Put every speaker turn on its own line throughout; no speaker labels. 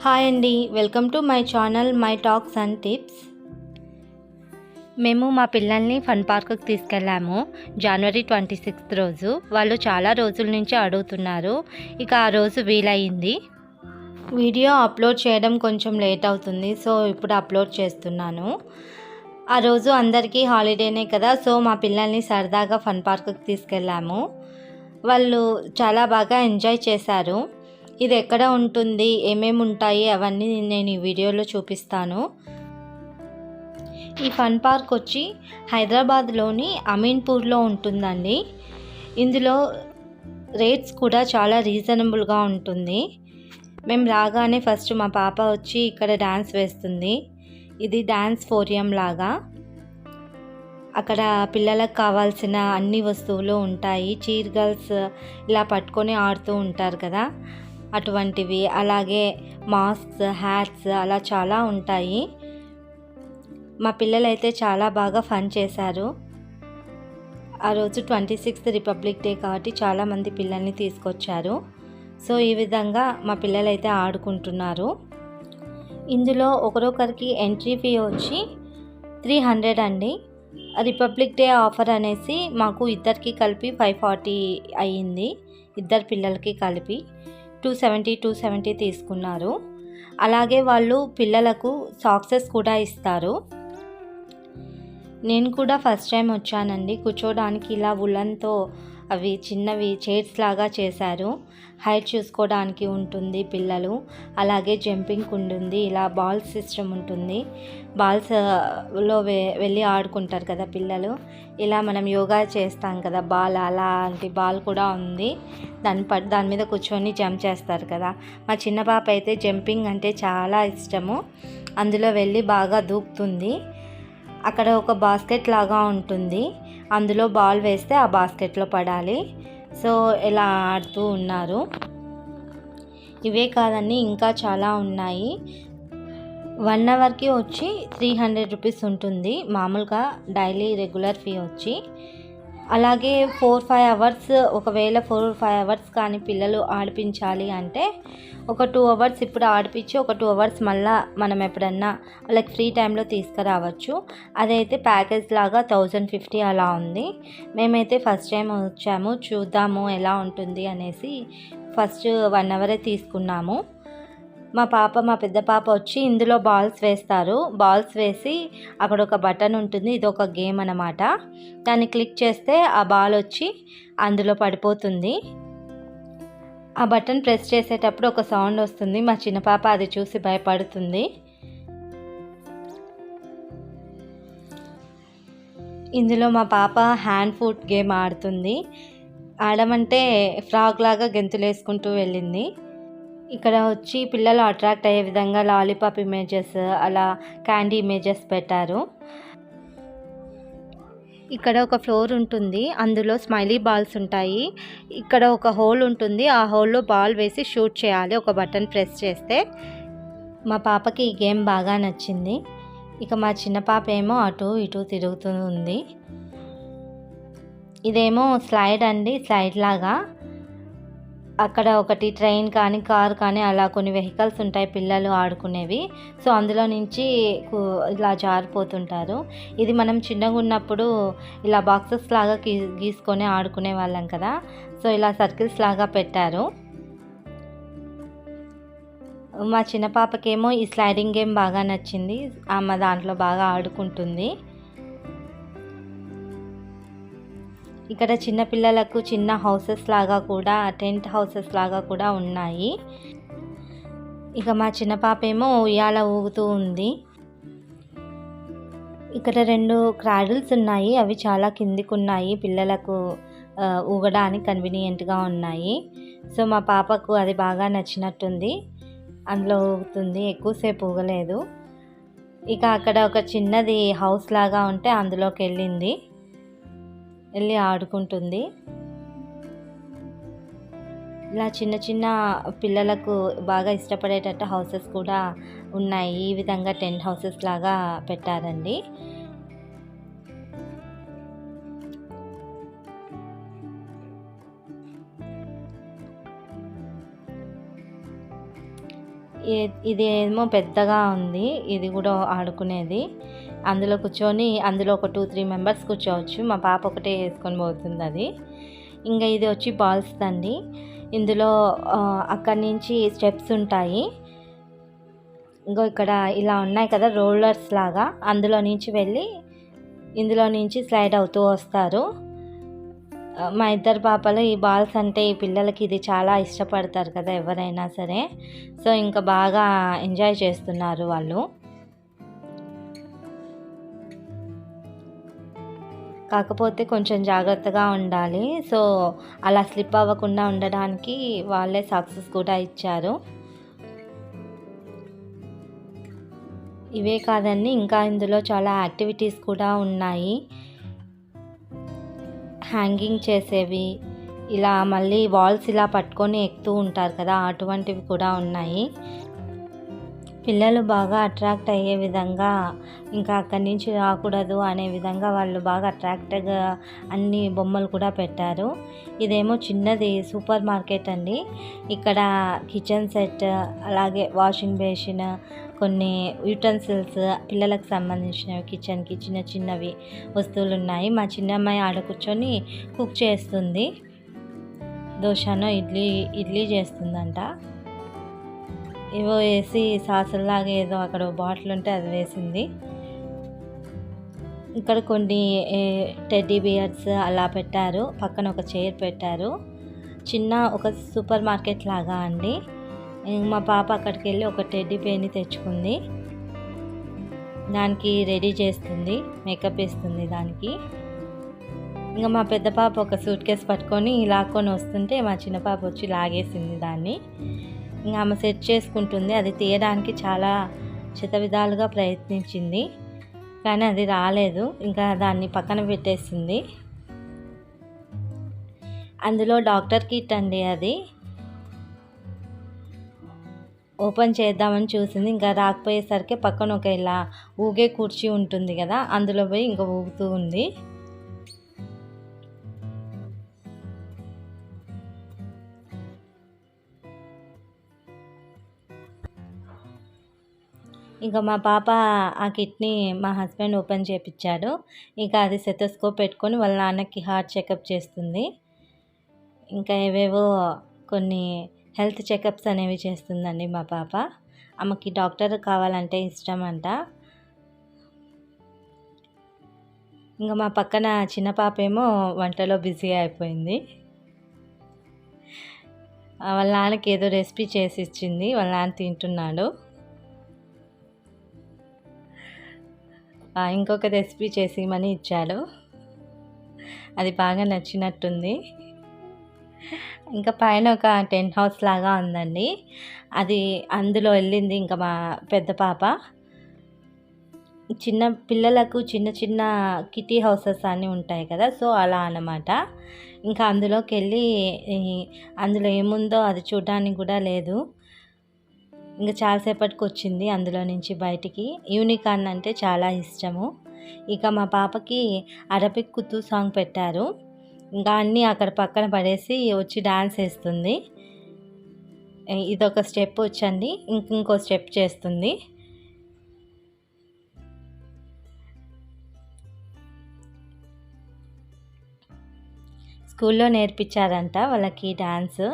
Hi అండి, welcome to my channel my talks and tips. మేము మా పిల్లల్ని ఫన్ పార్క్కి తీసుకెళ్ళాము జనవరి 26 రోజు. వాళ్ళు చాలా రోజుల నుంచి అడుగుతున్నారు. ఇక ఆ రోజు వీలయ్యింది. వీడియో అప్లోడ్ చేయడం కొంచెం లేట్ అవుతుంది, సో ఇప్పుడు అప్లోడ్ చేస్తున్నాను. ఆ రోజు అందరికీ హాలిడేనే కదా, సో మా పిల్లల్ని సరదాగా ఫన్ పార్క్కి తీసుకెళ్ళాము. వాళ్ళు చాలా బాగా ఎంజాయ్ చేశారు. ఇది ఎక్కడ ఉంటుంది, ఏమేమి ఉంటాయి అవన్నీ నేను ఈ వీడియోలో చూపిస్తాను. ఈ ఫన్ పార్క్ వచ్చి హైదరాబాద్లోని అమీన్పూర్లో ఉంటుందండి. ఇందులో రేట్స్ కూడా చాలా రీజనబుల్గా ఉంటుంది. మేము రాగానే ఫస్ట్ మా పాప వచ్చి ఇక్కడ డ్యాన్స్ వేస్తుంది. ఇది డ్యాన్స్ ఫోరియం లాగా. అక్కడ పిల్లలకు కావాల్సిన అన్ని వస్తువులు ఉంటాయి. చీర్ గర్ల్స్ ఇలా పట్టుకొని ఆడుతూ ఉంటారు కదా, అటువంటివి. అలాగే మాస్క్స్, హ్యాట్స్ అలా చాలా ఉంటాయి. మా పిల్లలైతే చాలా బాగా ఫన్ చేశారు. ఆ రోజు 26th రిపబ్లిక్ డే కాబట్టి చాలామంది పిల్లల్ని తీసుకొచ్చారు. సో ఈ విధంగా మా పిల్లలైతే ఆడుకుంటున్నారు. ఇందులో ఒకరొకరికి ఎంట్రీ ఫీ వచ్చి 300 అండి. రిపబ్లిక్ డే ఆఫర్ అనేసి మాకు ఇద్దరికి కలిపి 540 అయ్యింది. ఇద్దరు పిల్లలకి కలిపి 270 తీసుకున్నారు. అలాగే వాళ్ళు పిల్లలకు సాక్సెస్ కూడా ఇస్తారు. నేను కూడా ఫస్ట్ టైం వచ్చానండి. కూర్చోడానికి ఇలా వులన్తో అవి చిన్నవి చైర్స్ లాగా చేశారు. హైట్ చూసుకోవడానికి ఉంటుంది పిల్లలు. అలాగే జంపింగ్ ఉంటుంది. ఇలా బాల్స్ సిస్టమ్ ఉంటుంది. బాల్స్లో వెళ్ళి ఆడుకుంటారు కదా పిల్లలు. ఇలా మనం యోగా చేస్తాం కదా, బాల్ అలాంటి బాల్ కూడా ఉంది. దాని మీద కూర్చొని జంప్ చేస్తారు కదా. మా చిన్న పాప అయితే జంపింగ్ అంటే చాలా ఇష్టము. అందులో వెళ్ళి బాగా దూకుతుంది. అక్కడ ఒక బాస్కెట్ లాగా ఉంటుంది. అందులో బాల్ వేస్తే ఆ బాస్కెట్లో పడాలి. సో ఇలా ఆడుతూ ఉన్నారు. ఇవే కాదండి, ఇంకా చాలా ఉన్నాయి. 1 అవర్కి వచ్చి 300 రూపీస్ ఉంటుంది మామూలుగా డైలీ రెగ్యులర్ ఫీ వచ్చి. అలాగే 4-5 అవర్స్, ఒకవేళ 4-5 అవర్స్ కానీ పిల్లలు ఆడిపించాలి అంటే ఒక 2 అవర్స్ ఇప్పుడు ఆడిపించి ఒక 2 అవర్స్ మళ్ళీ మనం ఎప్పుడన్నా వాళ్ళకి ఫ్రీ టైంలో తీసుకురావచ్చు. అదైతే ప్యాకేజ్ లాగా 1050 అలా ఉంది. మేమైతే ఫస్ట్ టైం వచ్చాము, చూద్దాము ఎలా ఉంటుంది అనేసి ఫస్ట్ 1 అవరే తీసుకున్నాము. మా పెద్ద పాప వచ్చి ఇందులో బాల్స్ వేస్తారు. బాల్స్ వేసి అక్కడ ఒక బటన్ ఉంటుంది. ఇది ఒక గేమ్ అన్నమాట. దాన్ని క్లిక్ చేస్తే ఆ బాల్ వచ్చి అందులో పడిపోతుంది. ఆ బటన్ ప్రెస్ చేసేటప్పుడు ఒక సౌండ్ వస్తుంది. మా చిన్న పాప అది చూసి భయపడుతుంది. ఇందులో మా పాప హ్యాండ్ ఫుట్ గేమ్ ఆడుతుంది. ఆడమంటే ఫ్రాగ్ లాగా గెంతులు వేసుకుంటూ వెళ్ళింది. ఇక్కడ వచ్చి పిల్లలు అట్రాక్ట్ అయ్యే విధంగా లాలీపాప్ ఇమేజెస్, అలా క్యాండీ ఇమేజెస్ పెట్టారు. ఇక్కడ ఒక ఫ్లోర్ ఉంటుంది. అందులో స్మైలీ బాల్స్ ఉంటాయి. ఇక్కడ ఒక హోల్ ఉంటుంది. ఆ హోల్లో బాల్ వేసి షూట్ చేయాలి ఒక బటన్ ప్రెస్ చేస్తే. మా పాపకి ఈ గేమ్ బాగా నచ్చింది. ఇక మా చిన్న పాప ఏమో అటు ఇటు తిరుగుతూ ఉంది. ఇదేమో స్లైడ్ అండి, స్లైడ్ లాగా. అక్కడ ఒకటి ట్రైన్ కానీ కార్ కానీ అలా కొన్ని వెహికల్స్ ఉంటాయి పిల్లలు ఆడుకునేవి. సో అందులో నుంచి ఇలా జారిపోతుంటారు. ఇది మనం చిన్నగా ఉన్నప్పుడు ఇలా బాక్సెస్ లాగా గీసుకొని ఆడుకునే వాళ్ళం కదా. సో ఇలా సర్కిల్స్ లాగా పెట్టారు. మా చిన్న పాపకేమో ఈ స్లైడింగ్ గేమ్ బాగా నచ్చింది. ఆమె దాంట్లో బాగా ఆడుకుంటుంది. ఇక్కడ చిన్న పిల్లలకు చిన్న హౌసెస్ లాగా కూడా, టెంట్ హౌసెస్ లాగా కూడా ఉన్నాయి. ఇక మా చిన్న పాప ఏమో ఉయ్యాల ఊగుతూ ఉంది. ఇక్కడ 2 క్రాడిల్స్ ఉన్నాయి. అవి చాలా కిందికి ఉన్నాయి. పిల్లలకు ఊగడానికి కన్వీనియంట్గా ఉన్నాయి. సో మా పాపకు అది బాగా నచ్చినట్టుంది. అందులో ఊగుతుంది. ఎక్కువసేపు ఊగలేదు. ఇక అక్కడ ఒక చిన్నది హౌస్ లాగా ఉంటే అందులోకి వెళ్ళి ఆడుకుంటుంది. ఇలా చిన్న చిన్న పిల్లలకు బాగా ఇష్టపడేటట్టు హౌసెస్ కూడా ఉన్నాయి. ఈ విధంగా టెంట్ హౌసెస్ లాగా పెట్టారండి. ఇది ఏమో పెద్దగా ఉంది, ఇది కూడా ఆడుకునేది. అందులో కూర్చొని అందులో ఒక 2-3 మెంబర్స్ కూర్చోవచ్చు. మా పాప ఒకటే వేసుకొని పోతుంది అది. ఇంకా ఇది వచ్చి బాల్స్ దండి. ఇందులో అక్కడి నుంచి స్టెప్స్ ఉంటాయి. ఇంకో ఇక్కడ ఇలా ఉన్నాయి కదా రోలర్స్ లాగా, అందులో నుంచి వెళ్ళి ఇందులో నుంచి స్లైడ్ అవుతూ వస్తారు. మా ఇద్దరు పాపలు ఈ బాల్స్ అంటే ఈ పిల్లలకి ఇది చాలా ఇష్టపడతారు కదా ఎవరైనా సరే. సో ఇంకా బాగా ఎంజాయ్ చేస్తున్నారు వాళ్ళు. కాకపోతే కొంచెం జాగ్రత్తగా ఉండాలి. సో అలా స్లిప్ అవ్వకుండా ఉండడానికి వాళ్ళే సాక్సెస్ కూడా ఇచ్చారు. ఇవే కాదండి, ఇంకా ఇందులో చాలా యాక్టివిటీస్ కూడా ఉన్నాయి. హ్యాంగింగ్ చేసేవి, ఇలా మళ్ళీ వాల్స్ ఇలా పట్టుకొని ఎక్కుతూ ఉంటారు కదా, అటువంటివి కూడా ఉన్నాయి. పిల్లలు బాగా అట్రాక్ట్ అయ్యే విధంగా, ఇంకా అక్కడి నుంచి రాకూడదు అనే విధంగా వాళ్ళు బాగా అట్రాక్ట్గా అన్ని బొమ్మలు కూడా పెట్టారు. ఇదేమో చిన్నది సూపర్ మార్కెట్ అండి. ఇక్కడ కిచెన్ సెట్, అలాగే వాషింగ్ బేసిన్, కొన్ని యూటెన్సిల్స్, పిల్లలకు సంబంధించినవి కిచెన్కి చిన్న చిన్నవి వస్తువులు ఉన్నాయి. మా చిన్నమ్మాయి ఆడ కూర్చొని కుక్ చేస్తుంది. దోశనో ఇడ్లీ చేస్తుందంట. ఏవో వేసి సాసుల్లాగా ఏదో అక్కడ బాటిల్ ఉంటే అది వేసింది. ఇక్కడ కొన్ని టెడ్డీ బియర్స్ అలా పెట్టారు. పక్కన ఒక చైర్ పెట్టారు. చిన్న ఒక సూపర్ మార్కెట్ లాగా అండి. మా పాప అక్కడికి వెళ్ళి ఒక టెడ్డీ బేర్ని తెచ్చుకుంది. దానికి రెడీ చేస్తుంది, మేకప్ వేస్తుంది దానికి. ఇంకా మా పెద్ద పాప ఒక సూట్ కేస్ పట్టుకొని లాక్కొని వస్తుంటే మా చిన్న పాప వచ్చి లాగేసింది దాన్ని. ఇంకా ఆమె సెట్ చేసుకుంటుంది. అది తీయడానికి చాలా శతవిధాలుగా ప్రయత్నించింది, కానీ అది రాలేదు. ఇంకా దాన్ని పక్కన పెట్టేసింది. అందులో డాక్టర్ కిట్ అండి. అది ఓపెన్ చేద్దామని చూసింది, ఇంకా రాకపోయేసరికి పక్కన ఒక ఇలా ఊగే కుర్చీ ఉంటుంది కదా, అందులో పోయి ఇంకా ఊగుతూ ఉంది. ఇంకా మా పాప ఆ కిట్ని మా హస్బెండ్ ఓపెన్ చేయించాడు. ఇంకా అది స్టెతస్కోప్ పెట్టుకొని వాళ్ళ నాన్నకి హార్ట్ చెకప్ చేస్తుంది. ఇంకా ఏవేవో కొన్ని హెల్త్ చెకప్స్ అనేవి చేస్తుందండి మా పాప. ఆమెకి డాక్టర్ కావాలంటే ఇష్టం అంట. ఇంకా మా పక్కన చిన్న పాప ఏమో వంటలో బిజీ అయిపోయింది. వాళ్ళ నాన్నకి ఏదో రెసిపీ చేసి ఇచ్చింది, వాళ్ళ నాన్న తింటున్నాడు. ఇంకొక రెసిపీ చేసి ఇమ్మని ఇచ్చాడు, అది బాగా నచ్చినట్టుంది. ఇంకా పైన ఒక టెంట్ హౌస్ లాగా ఉందండి, అది అందులో వెళ్ళింది ఇంకా మా పెద్ద పాప. చిన్న పిల్లలకు చిన్న చిన్న కిటీ హౌసెస్ అన్నీ ఉంటాయి కదా, సో అలా అన్నమాట. ఇంకా అందులోకి వెళ్ళి అందులో ఏముందో అది చూడడానికి కూడా లేదు. ఇంకా చాలాసేపటికి వచ్చింది అందులో నుంచి బయటికి. యూనికార్న్ అంటే చాలా ఇష్టము. ఇక మా పాపకి అరబిక్ కుతూ సాంగ్ పెట్టారు. ఇంకా అన్నీ అక్కడ పక్కన పడేసి వచ్చి డాన్స్ వేస్తుంది. ఇదొక స్టెప్ వచ్చండి, ఇంకో స్టెప్ చేస్తుంది. స్కూల్లో నేర్పించారంట వాళ్ళకి డాన్స్.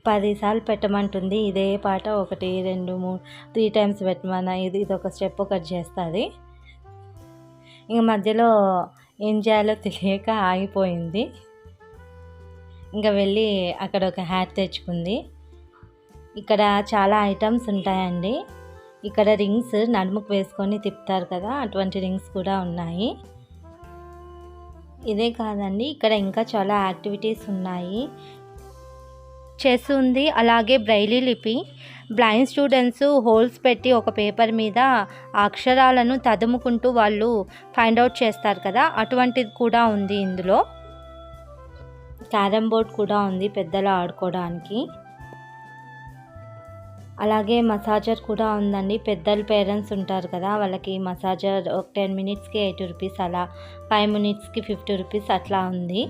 10 సార్లు పెట్టమంటుంది ఇదే పాట, 1 2 3 3 టైమ్స్ పెట్టమన్నా ఇదొక స్టెప్ ఒకటి చేస్తుంది. ఇంక మధ్యలో ఏం చేయాలో తెలియక ఆగిపోయింది. ఇంకా వెళ్ళి అక్కడ ఒక హ్యాట్ తెచ్చుకుంది. ఇక్కడ చాలా ఐటమ్స్ ఉంటాయండి. ఇక్కడ రింగ్స్ నడుముకు వేసుకొని తిప్పుతారు కదా, అటువంటి రింగ్స్ కూడా ఉన్నాయి. ఇదే కాదండి, ఇక్కడ ఇంకా చాలా యాక్టివిటీస్ ఉన్నాయి. చెస్ ఉంది, అలాగే బ్రైలీ లిపి. బ్లైండ్ స్టూడెంట్స్ హోల్స్ పెట్టి ఒక పేపర్ మీద అక్షరాలను తదుముకుంటూ వాళ్ళు ఫైండ్ అవుట్ చేస్తారు కదా, అటువంటిది కూడా ఉంది ఇందులో. క్యారమ్ బోర్డ్ కూడా ఉంది పెద్దలు ఆడుకోవడానికి. అలాగే మసాజర్ కూడా ఉందండి. పెద్దలు పేరెంట్స్ ఉంటారు కదా, వాళ్ళకి మసాజర్ ఒక 10 మినిట్స్కి 80 రూపీస్, అలా 5 మినిట్స్కి 50 రూపీస్ అట్లా ఉంది.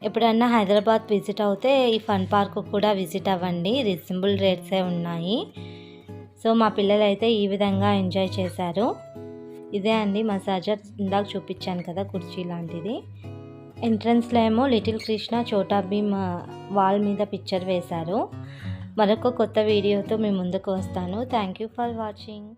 ఎప్పుడన్నా హైదరాబాద్ విజిట్ అవుతే ఈ ఫన్ పార్క్ కూడా విజిట్ అవ్వండి, రీజనబుల్ రేట్సే ఉన్నాయి. సో మా పిల్లలు అయితే ఈ విధంగా ఎంజాయ్ చేశారు. ఇదే అండి మసాజర్, ఇందాక చూపించాను కదా కుర్చీ లాంటిది. ఎంట్రన్స్లో ఏమో లిటిల్ కృష్ణ చోటా భీమ్ వాల్ మీద పిక్చర్ వేశారు. మరొక కొత్త వీడియోతో మీ ముందుకు వస్తాను. Thank you for watching.